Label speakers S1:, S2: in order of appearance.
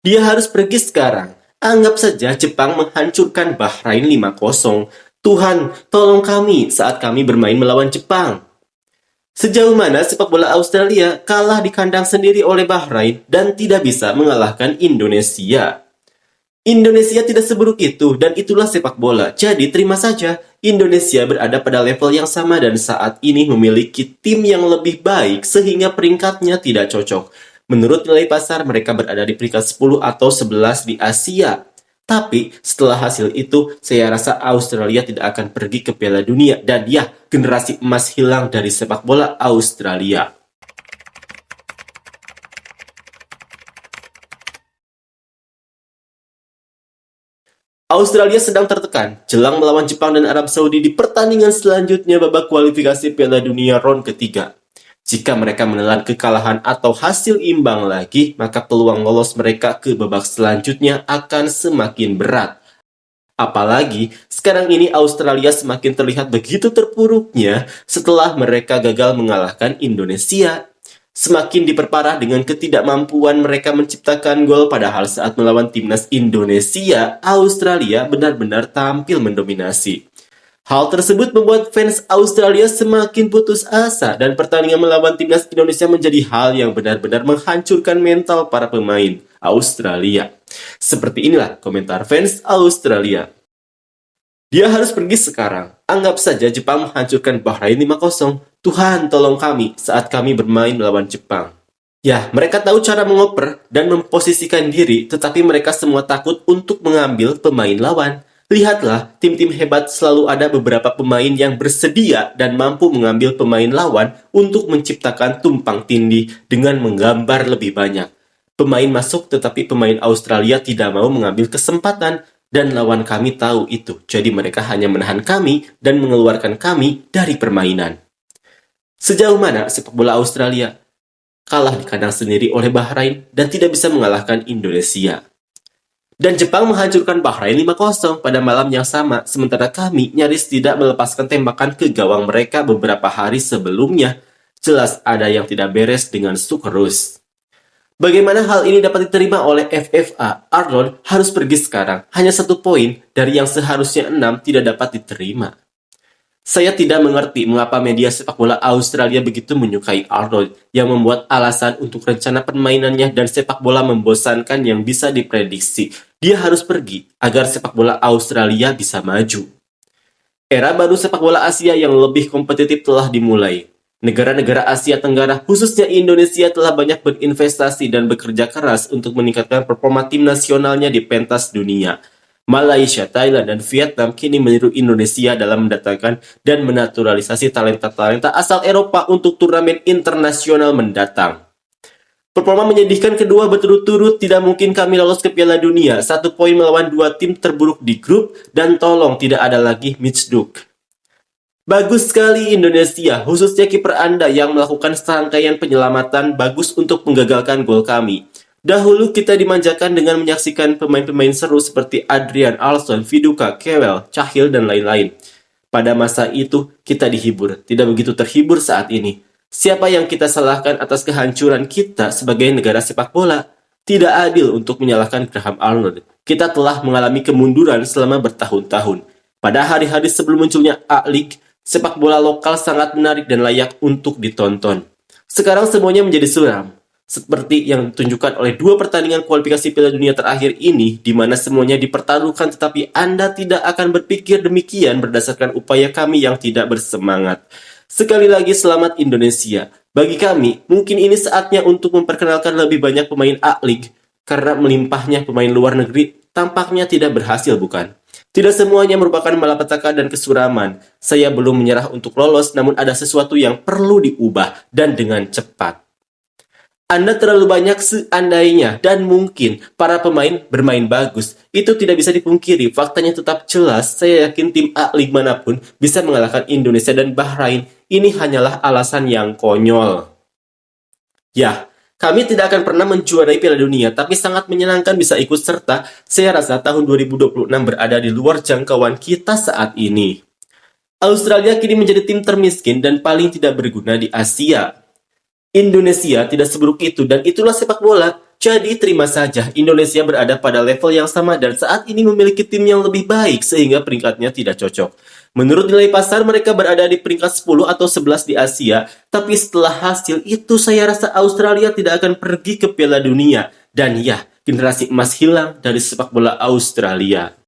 S1: Dia harus pergi sekarang. Anggap saja Jepang menghancurkan Bahrain 5-0. Tuhan, tolong kami saat kami bermain melawan Jepang. Sejauh mana sepak bola Australia kalah di kandang sendiri oleh Bahrain dan tidak bisa mengalahkan Indonesia. Indonesia tidak seburuk itu dan itulah sepak bola. Jadi terima saja, Indonesia berada pada level yang sama dan saat ini memiliki tim yang lebih baik sehingga peringkatnya tidak cocok. Menurut nilai pasar, mereka berada di peringkat 10 atau 11 di Asia. Tapi setelah hasil itu, saya rasa Australia tidak akan pergi ke Piala Dunia dan ya, generasi emas hilang dari sepak bola Australia. Australia sedang tertekan jelang melawan Jepang dan Arab Saudi di pertandingan selanjutnya babak kualifikasi Piala Dunia round ketiga. Jika mereka menelan kekalahan atau hasil imbang lagi, maka peluang lolos mereka ke babak selanjutnya akan semakin berat. Apalagi, sekarang ini Australia semakin terlihat begitu terpuruknya setelah mereka gagal mengalahkan Indonesia. Semakin diperparah dengan ketidakmampuan mereka menciptakan gol, padahal saat melawan timnas Indonesia, Australia benar-benar tampil mendominasi. Hal tersebut membuat fans Australia semakin putus asa dan pertandingan melawan timnas Indonesia menjadi hal yang benar-benar menghancurkan mental para pemain Australia. Seperti inilah komentar fans Australia. Dia harus pergi sekarang. Anggap saja Jepang menghancurkan Bahrain 5-0. Tuhan tolong kami saat kami bermain melawan Jepang. Ya, mereka tahu cara mengoper dan memposisikan diri, tetapi mereka semua takut untuk mengambil pemain lawan. Lihatlah, tim-tim hebat selalu ada beberapa pemain yang bersedia dan mampu mengambil pemain lawan untuk menciptakan tumpang tindih dengan menggambar lebih banyak. Pemain masuk tetapi pemain Australia tidak mau mengambil kesempatan dan lawan kami tahu itu. Jadi mereka hanya menahan kami dan mengeluarkan kami dari permainan. Sejauh mana sepak bola Australia kalah di kandang sendiri oleh Bahrain dan tidak bisa mengalahkan Indonesia. Dan Jepang menghancurkan Bahrain 5-0 pada malam yang sama, sementara kami nyaris tidak melepaskan tembakan ke gawang mereka beberapa hari sebelumnya. Jelas ada yang tidak beres dengan Sukerus. Bagaimana hal ini dapat diterima oleh FFA? Arnold harus pergi sekarang. Hanya 1 poin dari yang seharusnya 6 tidak dapat diterima. Saya tidak mengerti mengapa media sepak bola Australia begitu menyukai Arnold yang membuat alasan untuk rencana permainannya dan sepak bola membosankan yang bisa diprediksi. Dia harus pergi agar sepak bola Australia bisa maju. Era baru sepak bola Asia yang lebih kompetitif telah dimulai. Negara-negara Asia Tenggara, khususnya Indonesia, telah banyak berinvestasi dan bekerja keras untuk meningkatkan performa tim nasionalnya di pentas dunia. Malaysia, Thailand, dan Vietnam kini meniru Indonesia dalam mendatangkan dan menaturalisasi talenta-talenta asal Eropa untuk turnamen internasional mendatang. Performa menyedihkan kedua berturut-turut, tidak mungkin kami lolos ke Piala Dunia. 1 poin melawan 2 tim terburuk di grup, dan tolong tidak ada lagi Mitch Duke. Bagus sekali Indonesia, khususnya kiper Anda yang melakukan serangkaian penyelamatan bagus untuk menggagalkan gol kami. Dahulu kita dimanjakan dengan menyaksikan pemain-pemain seru seperti Adrian Alson, Viduka, Kewell, Cahill, dan lain-lain. Pada masa itu, kita dihibur, tidak begitu terhibur saat ini. Siapa yang kita salahkan atas kehancuran kita sebagai negara sepak bola? Tidak adil untuk menyalahkan Graham Arnold. Kita telah mengalami kemunduran selama bertahun-tahun. Pada hari-hari sebelum munculnya A-League, sepak bola lokal sangat menarik dan layak untuk ditonton. Sekarang semuanya menjadi suram. Seperti yang ditunjukkan oleh 2 pertandingan kualifikasi Piala Dunia terakhir ini, di mana semuanya dipertaruhkan tetapi Anda tidak akan berpikir demikian berdasarkan upaya kami yang tidak bersemangat. Sekali lagi selamat Indonesia. Bagi kami, mungkin ini saatnya untuk memperkenalkan lebih banyak pemain A-League, karena melimpahnya pemain luar negeri tampaknya tidak berhasil, bukan? Tidak semuanya merupakan malapetaka dan kesuraman. Saya belum menyerah untuk lolos, namun ada sesuatu yang perlu diubah dan dengan cepat. Anda terlalu banyak seandainya dan mungkin para pemain bermain bagus. Itu tidak bisa dipungkiri. Faktanya tetap jelas. Saya yakin tim A-League manapun bisa mengalahkan Indonesia dan Bahrain. Ini hanyalah alasan yang konyol. Ya, kami tidak akan pernah menjuarai Piala Dunia, tapi sangat menyenangkan bisa ikut serta. Saya rasa tahun 2026 berada di luar jangkauan kita saat ini. Australia kini menjadi tim termiskin dan paling tidak berguna di Asia. Indonesia tidak seburuk itu dan itulah sepak bola. Jadi terima saja, Indonesia berada pada level yang sama dan saat ini memiliki tim yang lebih baik sehingga peringkatnya tidak cocok. Menurut nilai pasar mereka berada di peringkat 10 atau 11 di Asia, tapi setelah hasil itu saya rasa Australia tidak akan pergi ke Piala Dunia. Dan ya, generasi emas hilang dari sepak bola Australia.